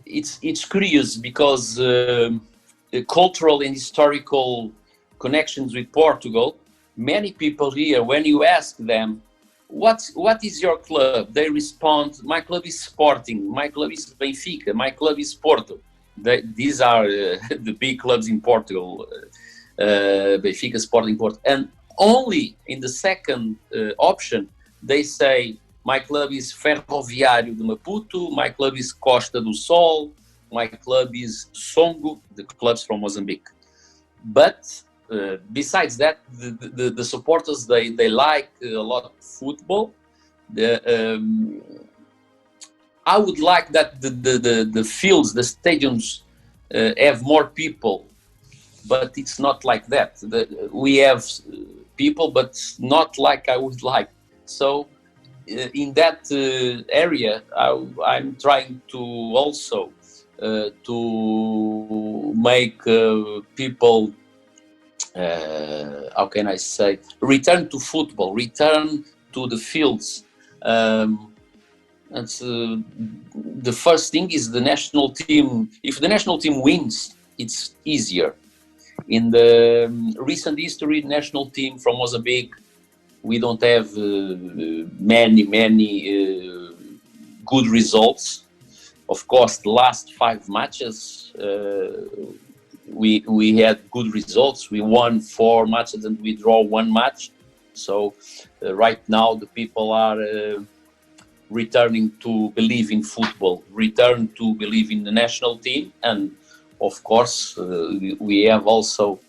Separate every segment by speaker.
Speaker 1: it's curious because cultural and historical connections with Portugal. Many people here, when you ask them, what is your club? They respond, my club is Sporting, my club is Benfica, my club is Porto. These are the big clubs in Portugal, Benfica, Sporting, Porto. And only in the second option, they say, my club is Ferroviário de Maputo, my club is Costa do Sol, my club is Songo, the clubs from Mozambique. But besides that, the supporters, they like a lot of football. I would like that the fields, the stadiums have more people, but it's not like that. We have people, but not like I would like. So in that area, I'm trying to also to make people, how can I say, return to football, return to the fields. The first thing is the national team. If the national team wins, it's easier. In the recent history, national team from Mozambique, we don't have many good results. Of course, the last 5 matches, we had good results. We won 4 matches and we draw 1 match. So right now the people are returning to believe in football, return to believe in the national team, and of course we have also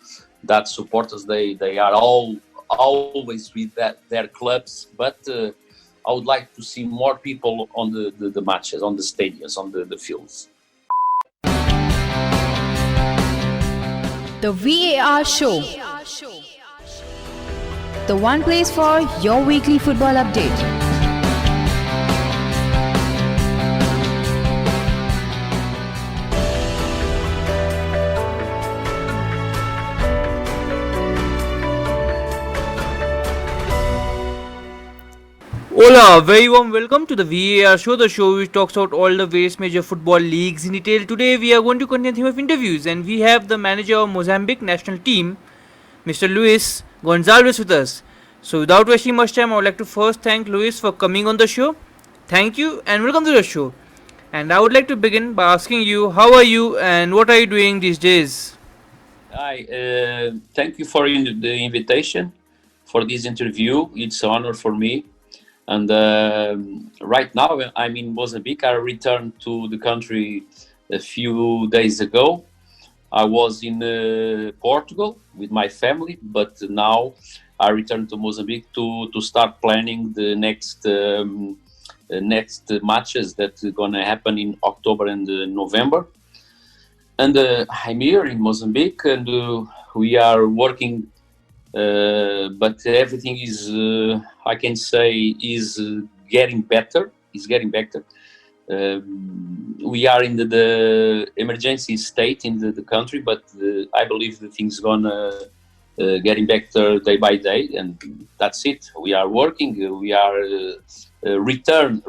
Speaker 1: that supporters. They are always with their clubs, but I would like to see more people on the matches, on the stadiums, on the fields.
Speaker 2: The VAR Show. The one place for your weekly football update.
Speaker 3: Hola, very warm welcome to the VAR show, the show which talks about all the various major football leagues in detail. Today we are going to continue the theme of interviews, and we have the manager of Mozambique national team, Mr. Luís Gonçalves, with us. So without wasting much time, I would like to first thank Luís for coming on the show. Thank you and welcome to the show. And I would like to begin by asking you, how are you and what are you doing these days?
Speaker 1: Hi, thank you for the invitation for this interview. It's an honor for me. And right now I'm in Mozambique. I returned to the country a few days ago. I was in Portugal with my family, but now I returned to Mozambique to start planning the next matches that are going to happen in October and November. And I'm here in Mozambique, and we are working. But everything is, I can say, is getting better. It's getting better. We are in the emergency state in the country, but I believe the things gonna getting better day by day, and that's it. We are working. We are return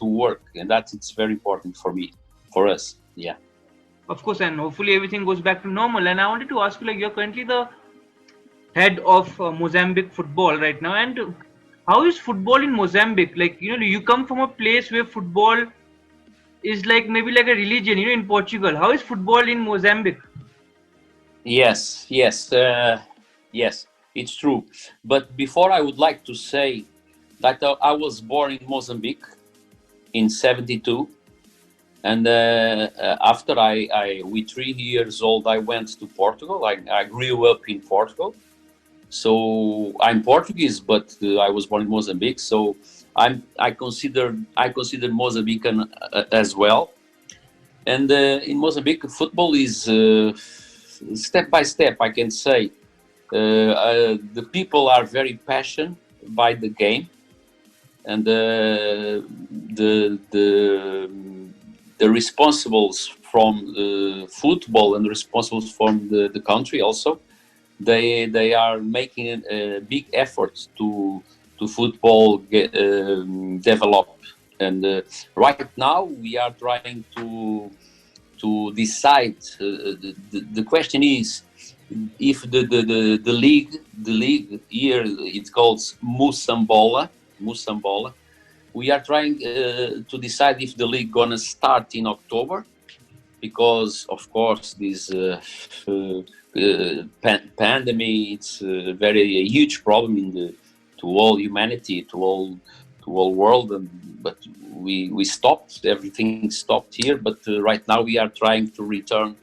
Speaker 1: to work, and it's very important for me, for us. Yeah.
Speaker 3: Of course, and hopefully everything goes back to normal. And I wanted to ask you, like, you're currently the head of Mozambique football right now, and how is football in Mozambique? Like, you come from a place where football is like maybe like a religion, in Portugal. How is football in Mozambique?
Speaker 1: Yes, it's true. But before, I would like to say that I was born in Mozambique in '72, and after I with 3 years old, I went to Portugal. I grew up in Portugal. So I'm Portuguese, but I was born in Mozambique. So I consider Mozambican as well. And in Mozambique, football is step by step. I can say the people are very passionate by the game, and the responsibles from football and the responsibles from the country also. They are making a big effort to football develop, and right now we are trying to to decide. The question is if the league here it's called Moçambola. We are trying to decide if the league gonna start in October, because of course this pandemic, it's a huge problem to all humanity, to all world, but we stopped, everything stopped here, but right now we are trying to return,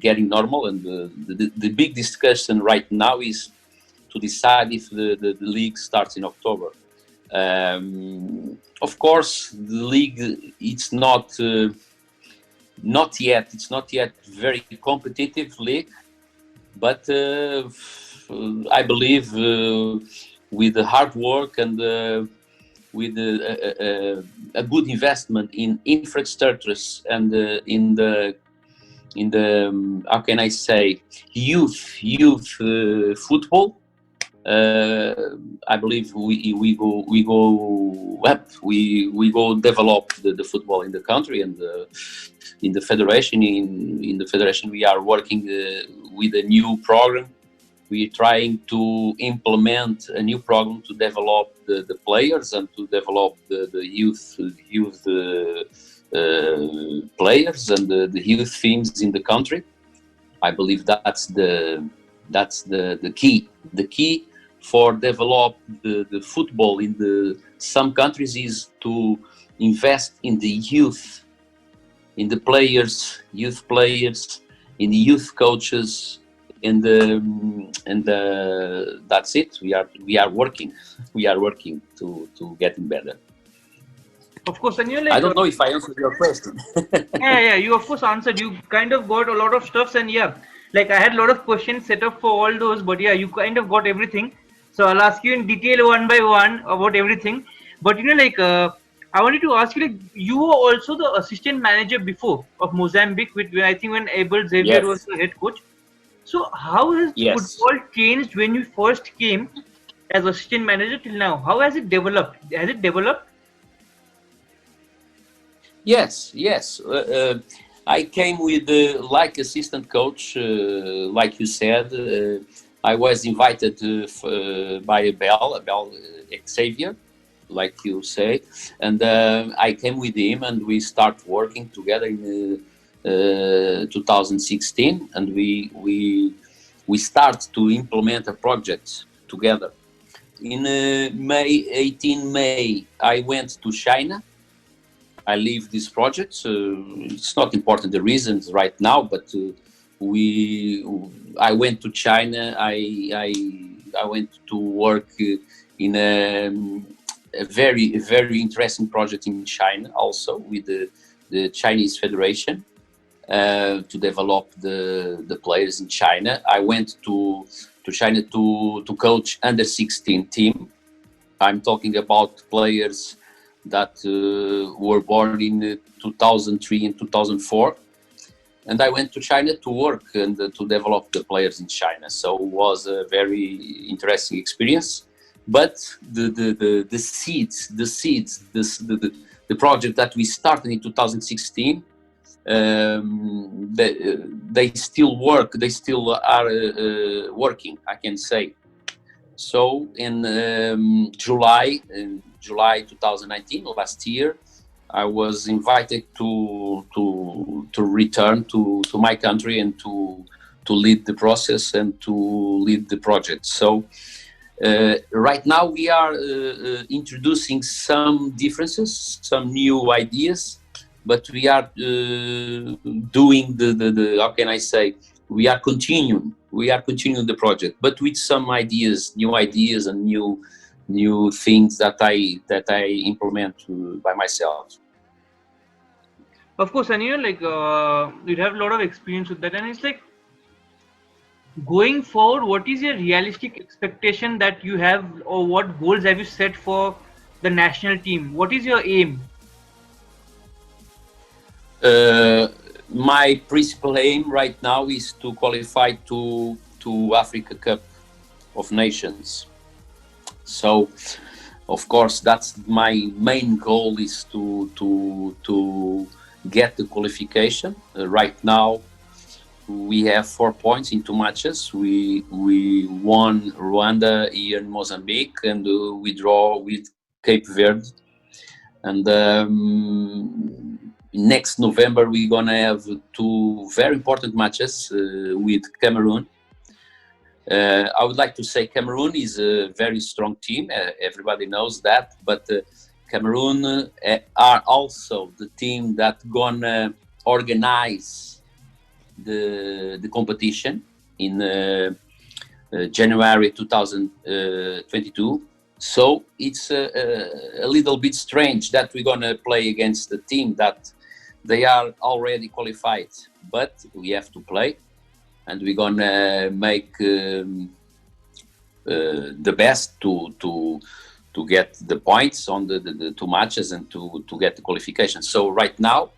Speaker 1: getting normal, and the big discussion right now is to decide if the league starts in October. Of course, the league, it's not yet very competitive league, but I believe with the hard work and with a good investment in infrastructures and in the how can I say, youth football, I believe we go up, we go develop the football in the country, and in the federation. In the federation, we are working with a new program. We are trying to implement a new program to develop the players and to develop the youth players and the youth teams in the country. I believe that's the key. The key for develop the football in some countries is to invest in the youth, in the players, youth players, in the youth coaches, and that's it. We are working to getting better.
Speaker 3: Of course, and you're like,
Speaker 1: I don't know if I answered your question.
Speaker 3: yeah, you of course answered. You kind of got a lot of stuffs, and yeah, like I had a lot of questions set up for all those, but yeah, you kind of got everything. So I'll ask you in detail one by one about everything. But I wanted to ask you, like, you were also the assistant manager before of Mozambique, when Abel Xavier
Speaker 1: Yes.
Speaker 3: was the head coach. So how has football changed when you first came as assistant manager till now? How has it developed? Has it developed?
Speaker 1: Yes. I came with like assistant coach, like you said. I was invited by Abel Xavier, like you say, and I came with him, and we start working together in 2016, and we start to implement a project together. In 18 May, I went to China. I leave this project. It's not important the reasons right now, but I went to China. I went to work in a very interesting project in China, also with the Chinese Federation, to develop the players in China. I went to China to coach under 16 team. I'm talking about players that were born in 2003 and 2004. And I went to China to work and to develop the players in China. So it was a very interesting experience. But the seeds, the project that we started in 2016, they still work. They still are working, I can say. So in July 2019, last year, I was invited to return to my country and to lead the process and to lead the project. So right now we are introducing some differences, some new ideas, but we are doing the how can I say, we are continuing the project, but with some new ideas and new things that I implement by myself.
Speaker 3: Of course, and you have a lot of experience with that, and it's like, going forward, what is your realistic expectation that you have, or what goals have you set for the national team? What is your aim?
Speaker 1: My principal aim right now is to qualify to Africa Cup of Nations. So, of course, that's my main goal, is to get the qualification. Right now, we have 4 points in 2 matches. We won Rwanda here in Mozambique, and we draw with Cape Verde. And next November, we're gonna have 2 very important matches with Cameroon. I would like to say Cameroon is a very strong team. Everybody knows that, but Cameroon are also the team that gonna organize the competition in January 2022. So it's a little bit strange that we're gonna play against the team that they are already qualified, but we have to play, and we're gonna make the best to get the points on the 2 matches and to get the qualification. So right now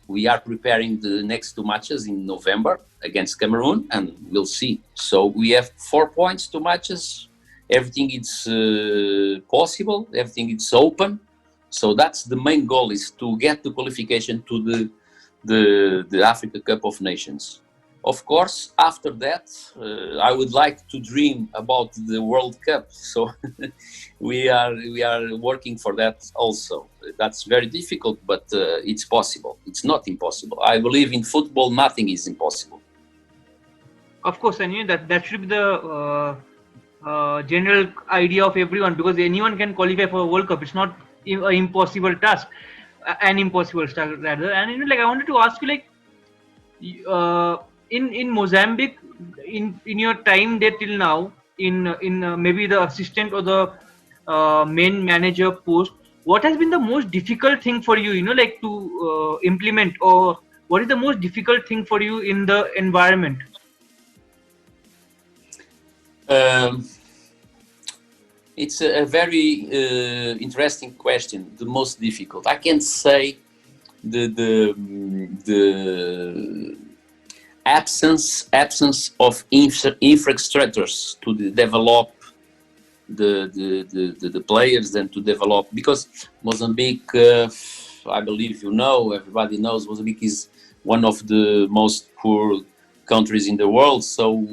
Speaker 1: we are preparing the next 2 matches in November against Cameroon, and we'll see. So we have 4 points, 2 matches. Everything is possible. Everything is open. So that's the main goal, is to get the qualification to the Africa Cup of Nations. Of course, after that, I would like to dream about the World Cup. So we are working for that also. That's very difficult, but it's possible. It's not impossible. I believe in football, nothing is impossible.
Speaker 3: Of course, and that should be the general idea of everyone, because anyone can qualify for a World Cup. It's not an impossible task, an impossible task rather. And I wanted to ask you, in Mozambique, in your time there till now, in maybe the assistant or the main manager post, what has been the most difficult thing for you, to implement, or what is the most difficult thing for you in the environment?
Speaker 1: It's a very interesting question. The most difficult, I can say, the absence of infrastructures to develop the players and to develop, because Mozambique, I believe everybody knows, Mozambique is one of the most poor countries in the world. So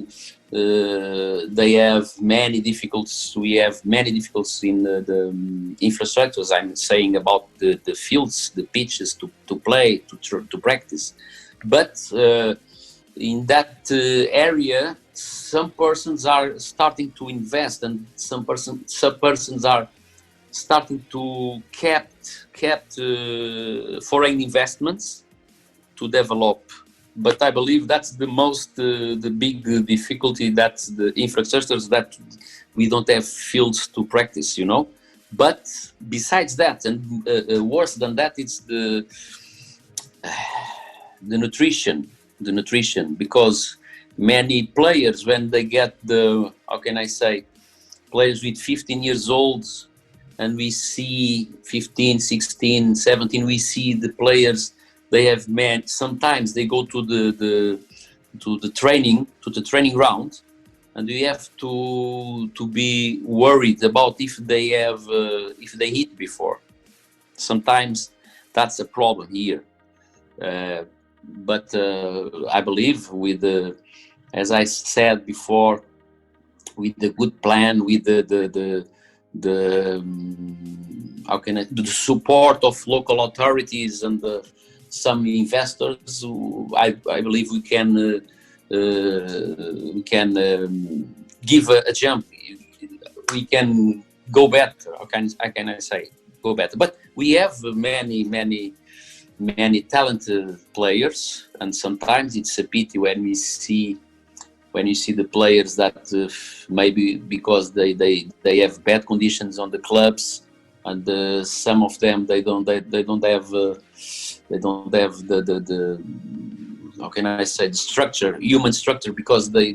Speaker 1: they have many difficulties. We have many difficulties in the infrastructures. I'm saying about the fields, the pitches to play, to practice. But in that area, some persons are starting to invest, and some persons are starting to kept foreign investments to develop. But I believe that's the most the big difficulty. That's the infrastructures, that we don't have fields to practice, But besides that, and worse than that, it's the nutrition. The nutrition, because many players, when they get players with 15 years old, and we see 15, 16, 17, we see the players, they have sometimes they go to the training ground, and we have to be worried about if they hit before. Sometimes that's a problem here. But I believe as I said before, with the good plan, with the support of local authorities and some investors, I believe we can give a jump. We can go better. How can I say go better? But we have many talented players, and sometimes it's a pity when you see the players that maybe because they have bad conditions on the clubs, and some of them they don't have the how can I say, the structure, human structure, because they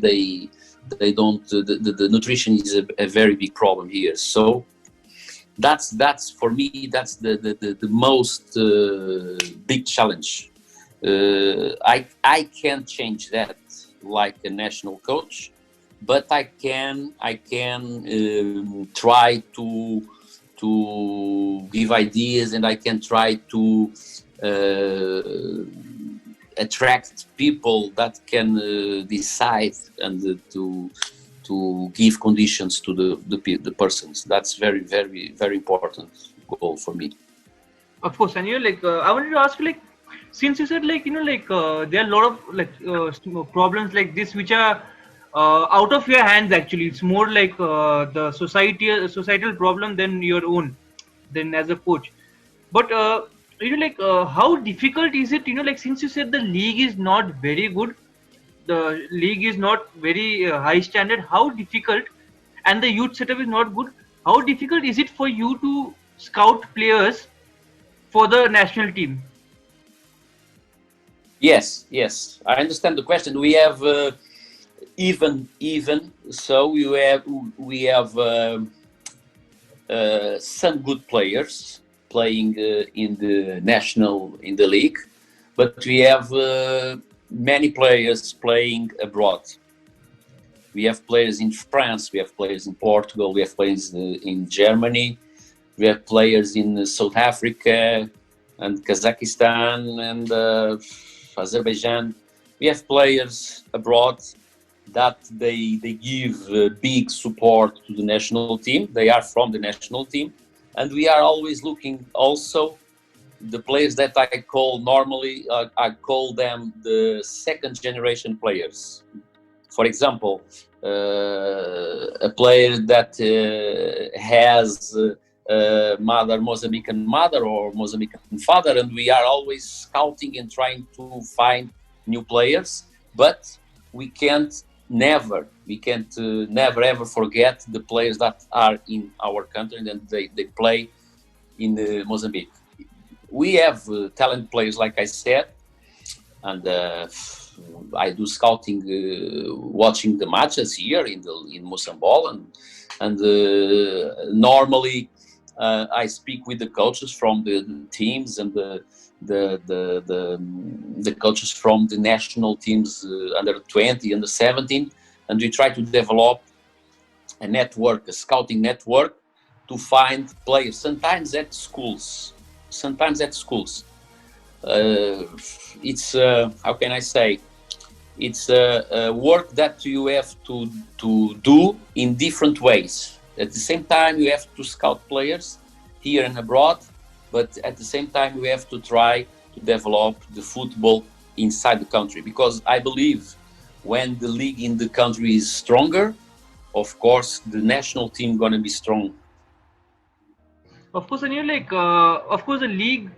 Speaker 1: don't the nutrition is a very big problem here. So that's for me, that's the most big challenge. I can't change that like a national coach, but I can try to give ideas, and I can try to attract people that can decide and to give conditions to the persons. That's very, very, very important goal for me.
Speaker 3: Of course, and I wanted to ask you, since you said there are a lot of problems like this which are out of your hands. Actually, it's more like the societal problem than your own, than as a coach. But how difficult is it? Since you said the league is not very good, the league is not very high standard. How difficult, and the youth setup is not good. How difficult is it for you to scout players for the national team?
Speaker 1: Yes, I understand the question. We have even so we have some good players playing in the league, but we have many players playing abroad. We have players in France, we have players in Portugal, we have players in Germany, we have players in South Africa and Kazakhstan and Azerbaijan. We have players abroad that they give big support to the national team. They are from the national team, and we are always looking also the players that I call normally, I call them the second generation players. For example, a player that has mother Mozambican mother or Mozambican father, and we are always scouting and trying to find new players, but we can't never ever forget the players that are in our country and they play in Mozambique. We have talent players, like I said, and I do scouting, watching the matches here in Mozambique, and normally I speak with the coaches from the teams and the coaches from the national teams under 20, under 17, and we try to develop a network, a scouting network, to find players. Sometimes at schools. It's how can I say? It's a work that you have to do in different ways. At the same time, you have to scout players here and abroad, but at the same time, we have to try to develop the football inside the country, because I believe when the league in the country is stronger, of course, the national team gonna be strong.
Speaker 3: Of course, and of course, the league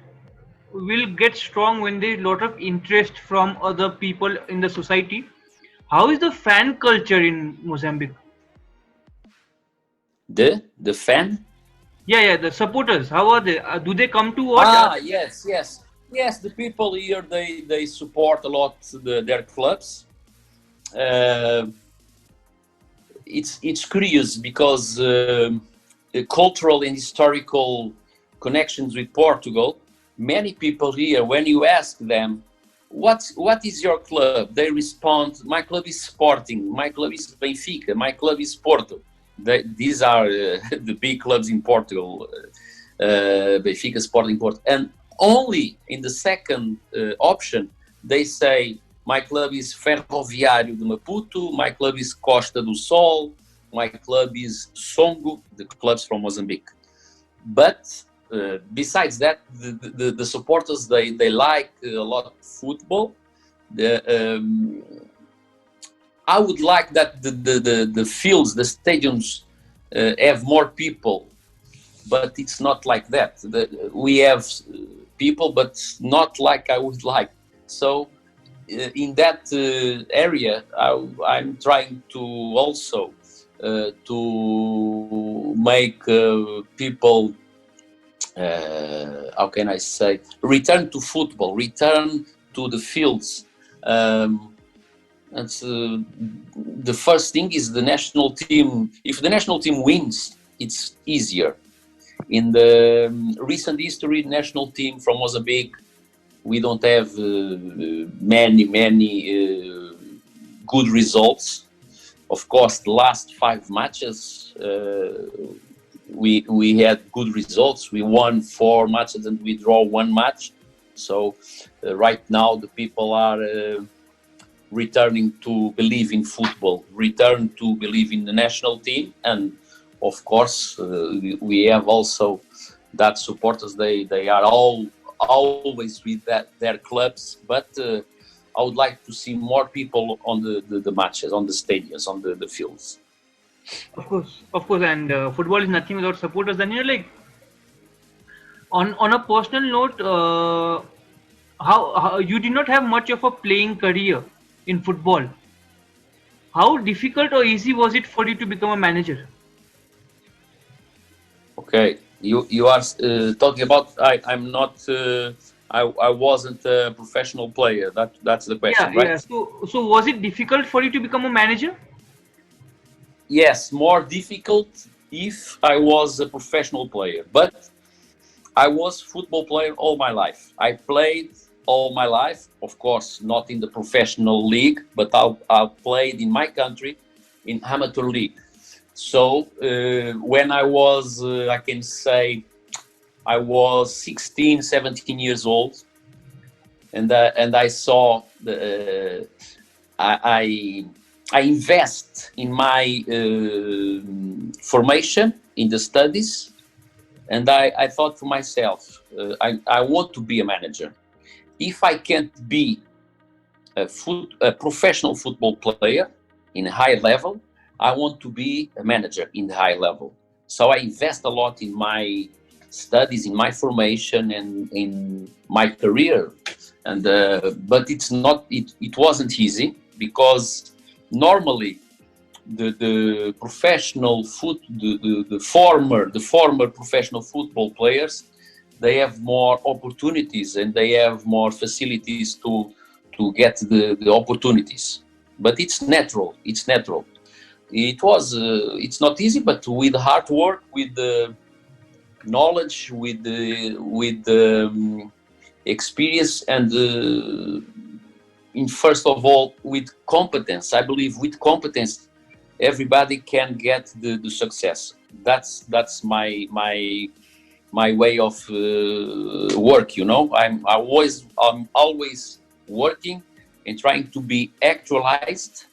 Speaker 3: will get strong when there is a lot of interest from other people in the society. How is the fan culture in Mozambique?
Speaker 1: The fan?
Speaker 3: Yeah, the supporters. How are they? Do they come to watch?
Speaker 1: Yes. The people here they support a lot their clubs. It's curious because the cultural and historical connections with Portugal. Many people here, when you ask them, what is your club? They respond, my club is Sporting, my club is Benfica, my club is Porto. These are the big clubs in Portugal, Benfica, Sporting, Porto. And only in the second option, they say, my club is Ferroviário de Maputo, my club is Costa do Sol, my club is Songo, the clubs from Mozambique. But besides that, the supporters, they like a lot of football. I would like that the fields, the stadiums have more people, but it's not like that. We have people, but not like I would like. So in that area, I'm trying to also to make people, how can I say, return to football, return to the fields. And the first thing is the national team. If the national team wins, it's easier. In the recent history, national team from Mozambique, we don't have many good results. Of course, the last 5 matches, we had good results. We won 4 matches and we draw 1 match. So right now the people are returning to believe in football, return to believe in the national team, and of course we have also that supporters. They are always with their clubs, but I would like to see more people on the matches, on the stadiums, on the fields.
Speaker 3: Of course, and football is nothing without supporters. Then like on a personal note, how you did not have much of a playing career in football. How difficult or easy was it for you to become a manager?
Speaker 1: Okay, you are talking about I'm not I wasn't a professional player. That's the question, right?
Speaker 3: Yeah. So was it difficult for you to become a manager?
Speaker 1: Yes, more difficult if I was a professional player, but I was football player all my life. I played all my life, of course, not in the professional league, but I played in my country in amateur league. So when I was, I can say, I was 16, 17 years old, and I saw I invest in my formation in the studies, and I thought to myself, I want to be a manager. If I can't be a professional football player in a high level, I want to be a manager in the high level. So I invest a lot in my studies, in my formation, and in my career. And but it wasn't easy, because normally the professional the former professional football players, they have more opportunities and they have more facilities to get the opportunities. But it's natural. It's not easy, but with hard work, with the knowledge, with the experience, and in first of all with competence. I believe with competence everybody can get the success. That's my way of work. I'm always working and trying to be actualized,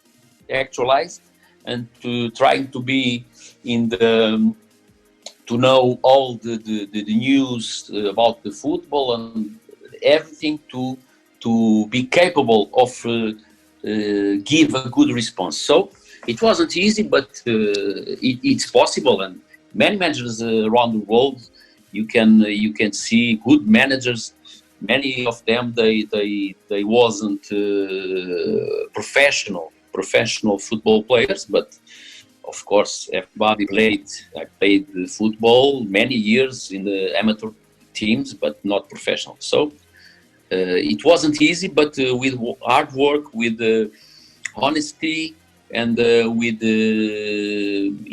Speaker 1: and to trying to be in the to know all the news about the football and everything, to be capable of give a good response. So it wasn't easy, but it's possible. And many managers around the world, you can see good managers. Many of them they wasn't professional football players, but of course everybody played. I played football many years in the amateur teams, but not professional. So it wasn't easy, but with hard work, with honesty, and with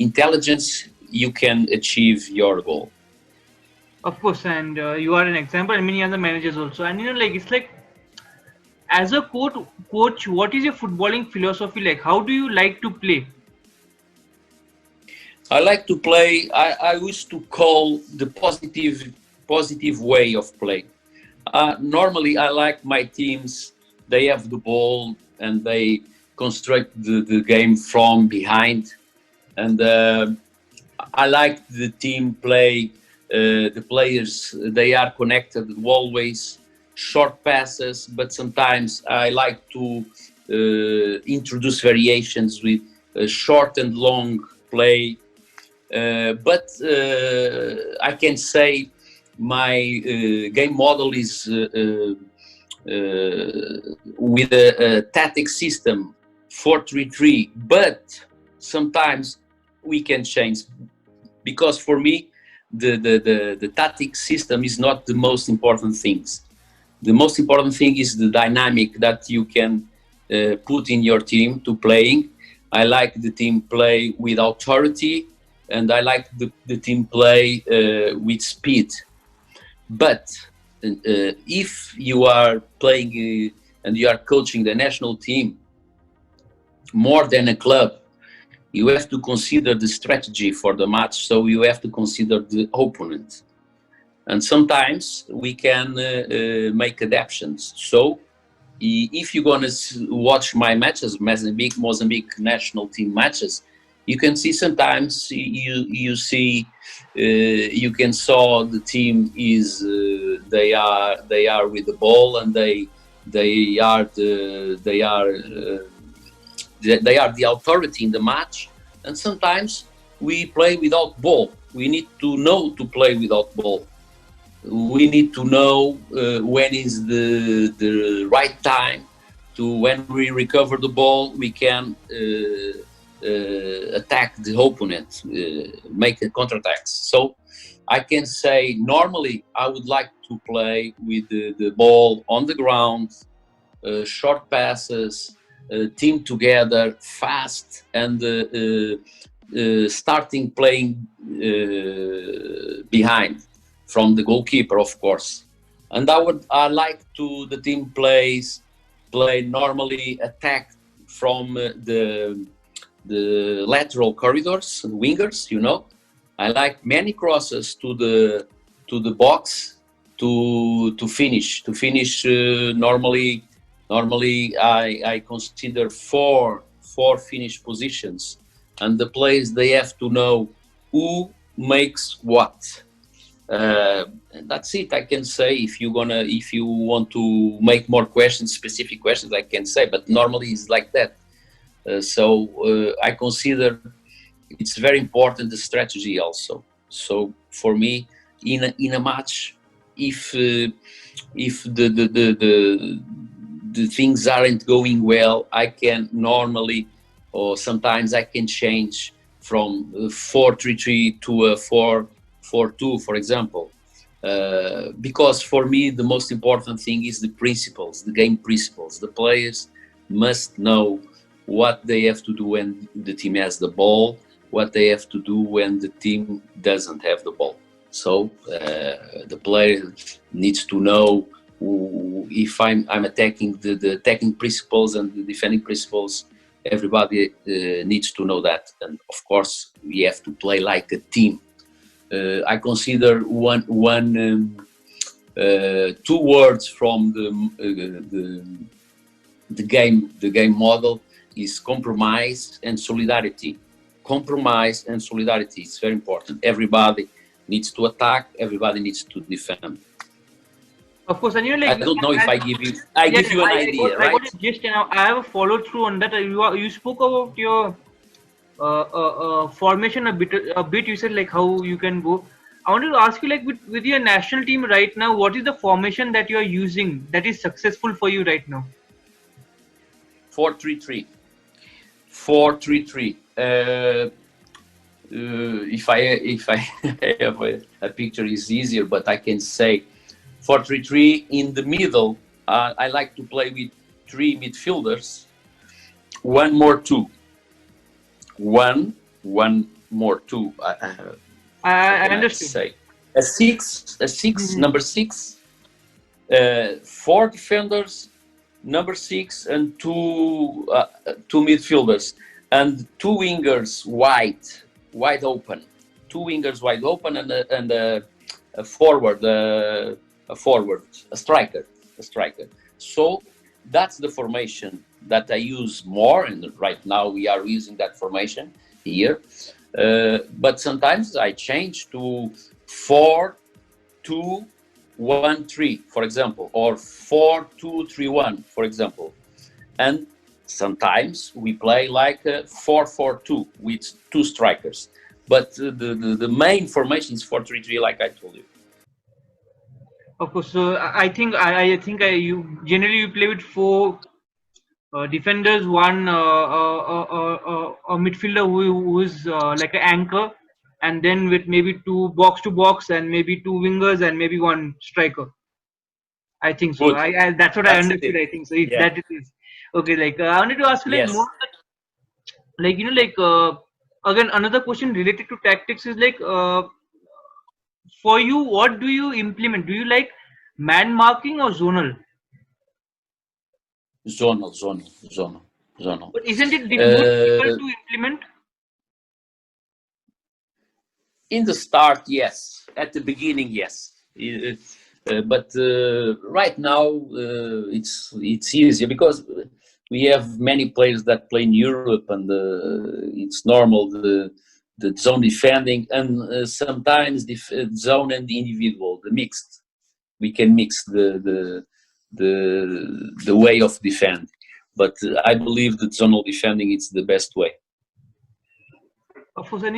Speaker 1: intelligence, you can achieve your goal.
Speaker 3: Of course, and you are an example, and many other managers also. And like it's like, as a coach, what is your footballing philosophy like? How do you like to play?
Speaker 1: I like to play. I wish to call the positive way of play. Normally, I like my teams. They have the ball and they construct the game from behind, and I like the team play. The players, they are connected always, short passes, but sometimes I like to introduce variations with short and long play. But I can say my game model is with a tactic system 4-3-3, but sometimes we can change, because for me the tactic system is not the most important things. The most important thing is the dynamic that you can put in your team to playing. I like the team play with authority, and I like the team play with speed. But if you are playing and you are coaching the national team more than a club, you have to consider the strategy for the match. So you have to consider the opponent. and sometimes we can make adaptations. So if you're gonna watch my matches, Mozambique national team matches, you can see sometimes you see you can saw the team is they are with the ball, and they are the authority in the match. And sometimes we play without ball. We need to know to play without ball. We need to know when is the right time to, when we recover the ball, we can attack the opponent, make a counterattack. So I can say normally I would like to play with the ball on the ground, short passes, team together, fast, and starting playing behind from the goalkeeper, of course. And I like to the team play normally attack from the lateral corridors, wingers. I like many crosses to the box to finish. Normally I consider four finish positions, and the players, they have to know who makes what. That's it. I can say, if you want to make more questions, specific questions, I can say, but normally it's like that. So I consider it's very important, the strategy also. So for me, in a match, if the things aren't going well, I can normally, or sometimes I can change from 4-3-3 to a 4-4-2, for example. Because for me, the most important thing is the principles, the game principles. The players must know what they have to do when the team has the ball, what they have to do when the team doesn't have the ball. So the player needs to know if I'm attacking the attacking principles and the defending principles. Everybody needs to know that, and of course we have to play like a team. I consider two words from the game model is compromise and solidarity. Compromise and solidarity is very important. Everybody needs to attack. Everybody needs to defend.
Speaker 3: Of course, and
Speaker 1: I don't know if I give you an idea, right?
Speaker 3: I got it just now. I have a follow through on that. You spoke about your formation a bit. You said like how you can go. I wanted to ask you, like with your national team right now, what is the formation that you are using that is successful for you right now?
Speaker 1: 4-3-3. 4-3-3. If I have a picture, is easier, but I can say 4-3-3. In the middle, I like to play with 3 midfielders. 1 more 2. 1 more 2.
Speaker 3: I understood.
Speaker 1: Say a 6, number 6. 4 defenders, number 6, and 2 midfielders, and 2 wingers wide open. 2 wingers wide open, and a forward, a striker. So that's the formation that I use more, and right now we are using that formation here. But sometimes I change to 4-2-1-3, for example, or 4-2-3-1, for example. And sometimes we play like a 4-4-2 with 2 strikers. But the main formation is 4-3-3, like I told you.
Speaker 3: Of course. So I think you generally play with 4 defenders, 1 a midfielder who is like an anchor, and then with maybe 2 box to box, and maybe 2 wingers, and maybe 1 striker. I think so. That's what I understood.
Speaker 1: It.
Speaker 3: I think so. If that it is okay. Like I wanted to ask you, like more, like again, another question related to tactics is like for you, what do you implement? Do you like man marking or zonal?
Speaker 1: Zonal.
Speaker 3: But isn't it difficult to implement?
Speaker 1: In the start, yes. At the beginning, yes. But right now it's easier because we have many players that play in Europe, and it's normal the zone defending, and sometimes the zone and the individual, the mixed. We can mix the way of defend, but I believe that zonal defending is the best way.
Speaker 3: Of course, and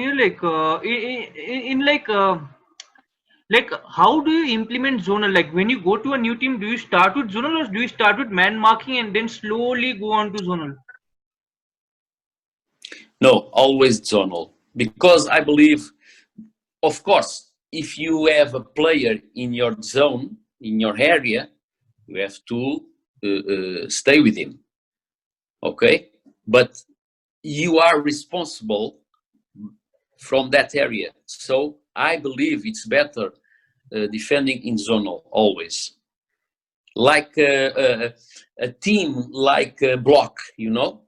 Speaker 3: like how do you implement zonal? Like when you go to a new team, do you start with zonal or do you start with man marking and then slowly go on to zonal?
Speaker 1: No, always zonal, because I believe, of course, if you have a player in your zone, in your area, you have to stay with him, okay? But you are responsible from that area. So I believe it's better defending in zonal always. Like a team, like a block, you know?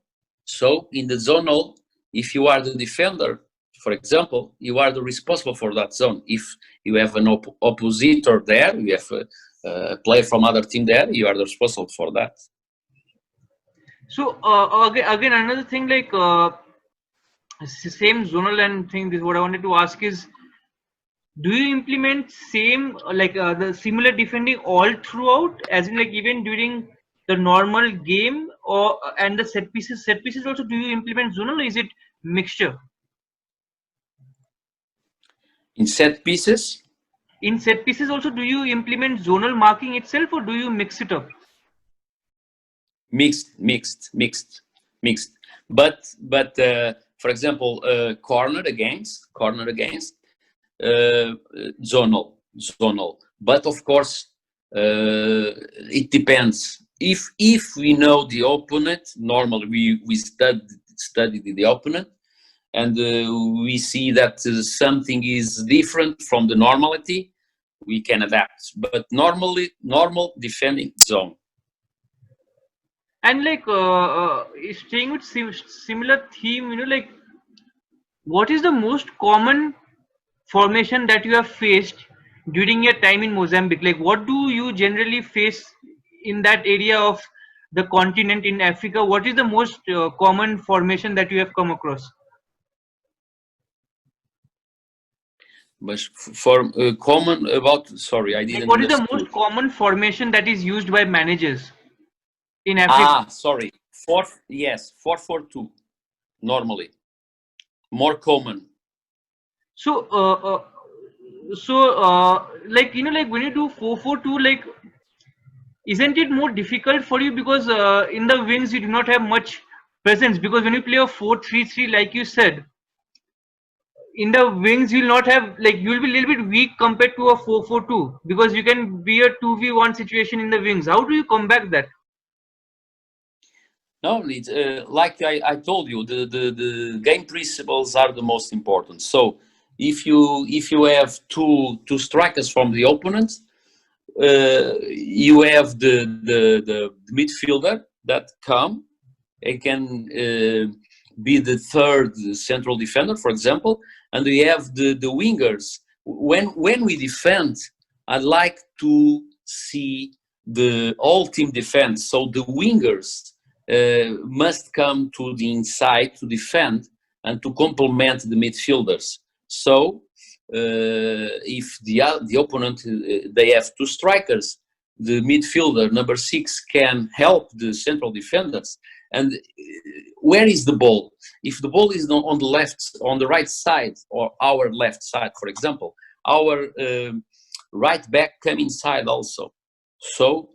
Speaker 1: So in the zonal, if you are the defender, for example, you are the responsible for that zone. If you have an oppositor there, you have a player from other team there, you are the responsible for that.
Speaker 3: So again another thing, like same zonal and thing. This what I wanted to ask is, do you implement same like the similar defending all throughout, as in like even during the normal game, or and the set pieces also, do you implement zonal, or is it mixture?
Speaker 1: In set pieces?
Speaker 3: In set pieces also, do you implement zonal marking itself, or do you mix it up?
Speaker 1: Mixed. But for example, corner against zonal. But of course, it depends. If we know the opponent, normally we study the opponent, and we see that something is different from the normality, we can adapt. But normally, normal defending zone.
Speaker 3: And like staying with similar theme, like what is the most common formation that you have faced during your time in Mozambique? Like what do you generally face in that area of the continent in Africa? What is the most common formation that you have come across?
Speaker 1: But for common about, sorry, I didn't.
Speaker 3: Like what is the
Speaker 1: understood.
Speaker 3: most common formation that is used by managers in Africa?
Speaker 1: Ah, sorry. 4-4-2 normally. More common.
Speaker 3: So like like when you do 4-4-2, like isn't it more difficult for you because in the wings you do not have much presence, because when you play a 4-3-3, like you said, in the wings you'll not have, like you'll be a little bit weak compared to a 4-4-2, because you can be a 2v1 situation in the wings. How do you combat that?
Speaker 1: No, it's like I told you, the game principles are the most important. So if you have two strikers from the opponent, you have the midfielder that come and can be the third central defender, for example, and we have the wingers. When we defend, I like to see the all team defense. So the wingers must come to the inside to defend and to complement the midfielders. So if the opponent they have two strikers, the midfielder number 6 can help the central defenders. And where is the ball? If the ball is on the left, on the right side, or our left side, for example, our right back come inside also. So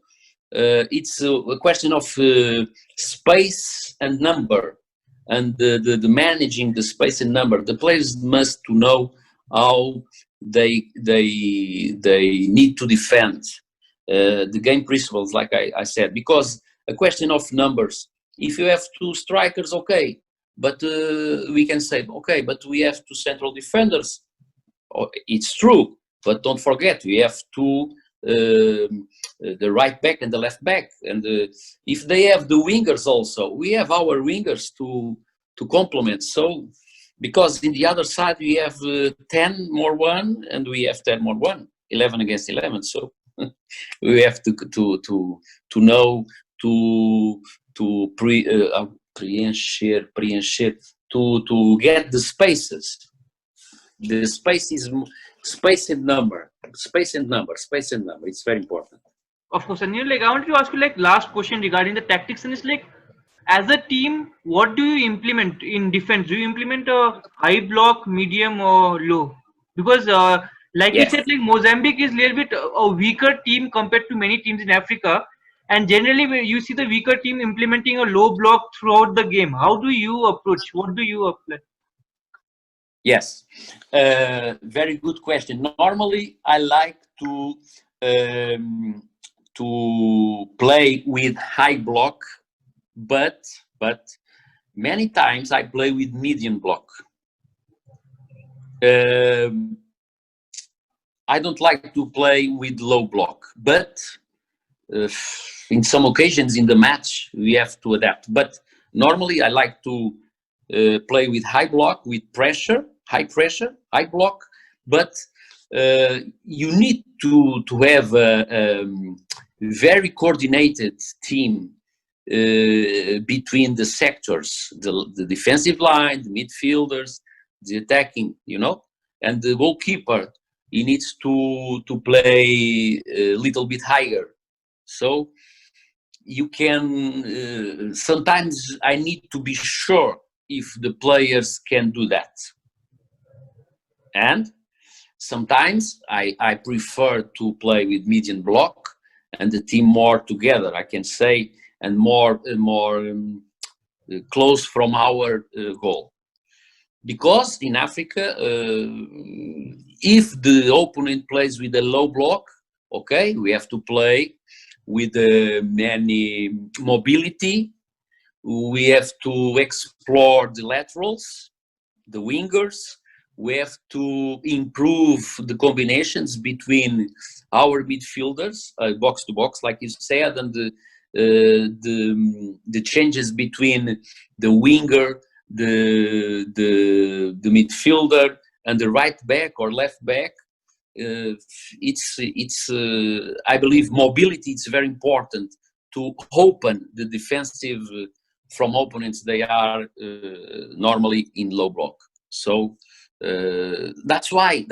Speaker 1: it's a question of space and number, and the managing the space and number. The players must to know how they need to defend the game principles, like I said, because a question of numbers. If you have two strikers, okay, but we can say, okay, but we have two central defenders. Oh, it's true, but don't forget, we have two, the right back and the left back. And if they have the wingers also, we have our wingers to complement. So, because in the other side, we have 10 more 1 and we have 10 more 1. 11 against 11. So we have to know preencher, to get the spaces. The space is space and number. It's very important.
Speaker 3: Of course, and I wanted to ask you last question regarding the tactics, and it's as a team, what do you implement in defense? Do you implement a high block, medium, or low? Because you
Speaker 1: Yes.
Speaker 3: said, Mozambique is a little bit a weaker team compared to many teams in Africa, and generally you see the weaker team implementing a low block throughout the game. How do you approach? What do you apply?
Speaker 1: Yes, very good question. Normally, I like to play with high block, but many times I play with medium block. I don't like to play with low block, but in some occasions in the match we have to adapt. But normally I like to play with high block, with high pressure, high block. But you need to have a very coordinated team between the sectors, the defensive line, the midfielders, the attacking, and the goalkeeper. He needs to play a little bit higher. So you can, sometimes I need to be sure if the players can do that. And sometimes I prefer to play with medium block and the team more together, I can say, and more close from our goal. Because in Africa, if the opponent plays with a low block, okay, we have to play with many mobility. We have to explore the laterals, the wingers. We have to improve the combinations between our midfielders, box to box, like you said, and the changes between the winger, the midfielder, and the right back or left back. It's I believe mobility is very important to open the defensive from opponents. They are normally in low block. So that's why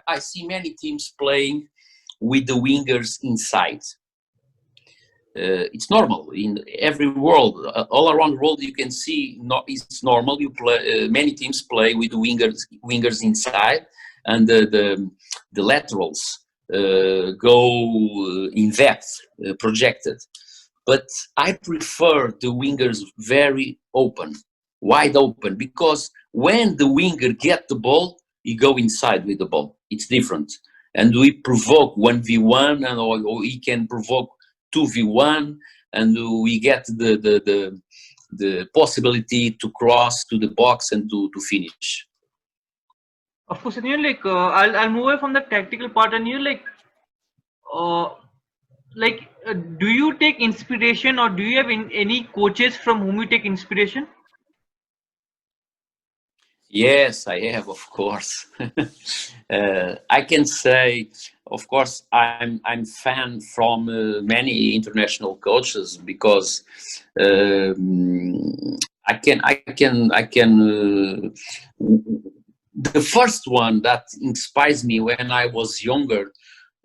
Speaker 1: I see many teams playing with the wingers inside. It's normal in every world, all around the world. You can see it's normal. You play many teams play with wingers inside, and the laterals go in depth, projected. But I prefer the wingers very open, wide open, because when the winger get the ball, he go inside with the ball. It's different, and we provoke 1v1, and or he can provoke 2v1, and we get the possibility to cross to the box and to finish.
Speaker 3: Of course, and I'll move away from the tactical part, and do you take inspiration, or do you have any coaches from whom you take inspiration?
Speaker 1: Yes, I have, of course. I can say, of course, I'm fan from many international coaches, because I can. The first one that inspires me when I was younger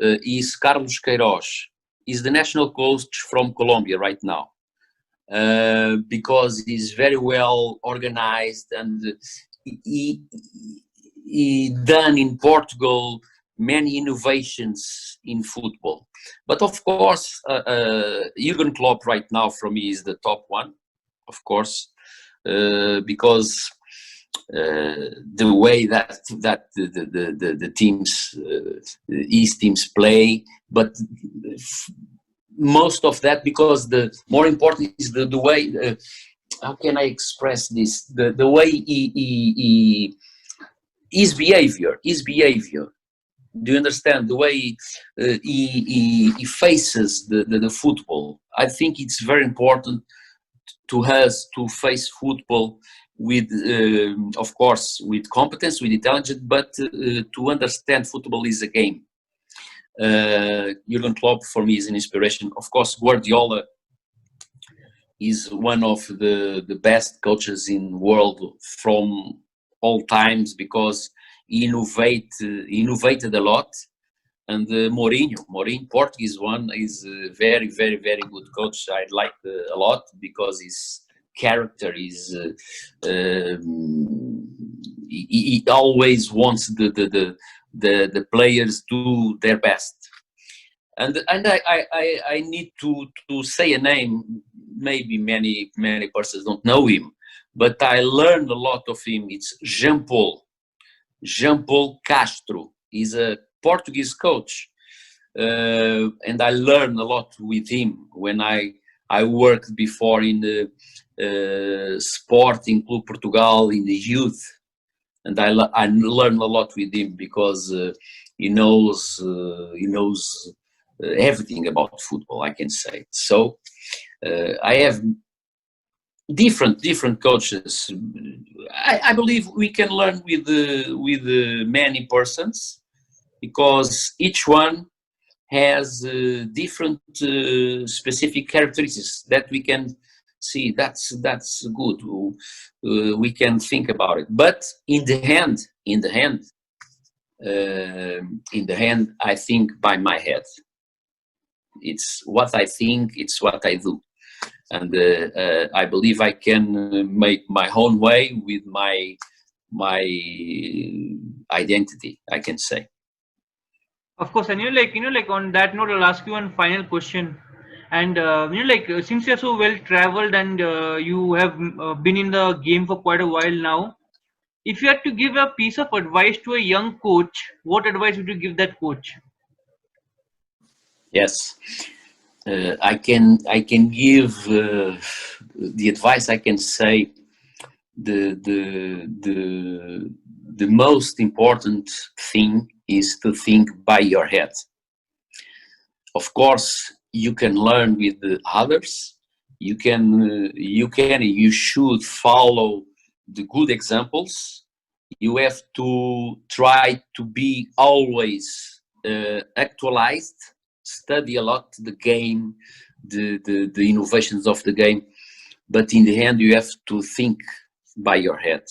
Speaker 1: is Carlos Queiroz. He's the national coach from Colombia right now, because he's very well organized, and he done in Portugal many innovations in football. But of course, Jurgen Klopp right now for me is the top one, of course, because the way that the teams, East teams play, but most of that, because the more important is the way. How can I express this? The way his behavior. Do you understand the way he faces the football? I think it's very important to us to face football with, of course, with competence, with intelligence, but to understand football is a game. Jurgen Klopp for me is an inspiration. Of course, Guardiola is one of the best coaches in the world from all times because he innovated a lot. And Mourinho, Portuguese one, is a very, very, very good coach. I like a lot because his character is he always wants the players do their best. And I need to say a name. Maybe many persons don't know him, but I learned a lot of him. It's Jean Paul Castro. He's a Portuguese coach, and I learned a lot with him when I worked before in the Sporting Club Portugal in the youth, and I learned a lot with him because he knows everything about football, I can say. So I have different coaches. I believe we can learn with many persons because each one has different specific characteristics that we can see. That's good. We can think about it. But in the hand, I think by my head. It's what I think. It's what I do. And I believe I can make my own way with my identity, I can say.
Speaker 3: Of course, and on that note, I'll ask you one final question. And since you're so well traveled and you have been in the game for quite a while now, if you had to give a piece of advice to a young coach, what advice would you give that coach?
Speaker 1: Yes. I can give the advice. I can say the most important thing is to think by your head. Of course, you can learn with the others. You should follow the good examples. You have to try to be always actualized. Study a lot the game, the innovations of the game, but in the end you have to think by your head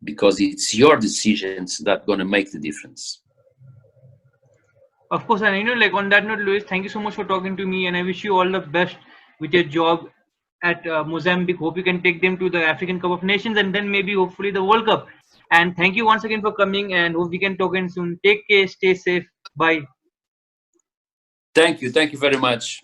Speaker 1: because it's your decisions that are going to make the difference.
Speaker 3: Of course, and on that note, Luis, thank you so much for talking to me, and I wish you all the best with your job at Mozambique. Hope you can take them to the African Cup of Nations and then maybe hopefully the World Cup. And thank you once again for coming, and hope we can talk again soon. Take care, stay safe, bye.
Speaker 1: Thank you very much.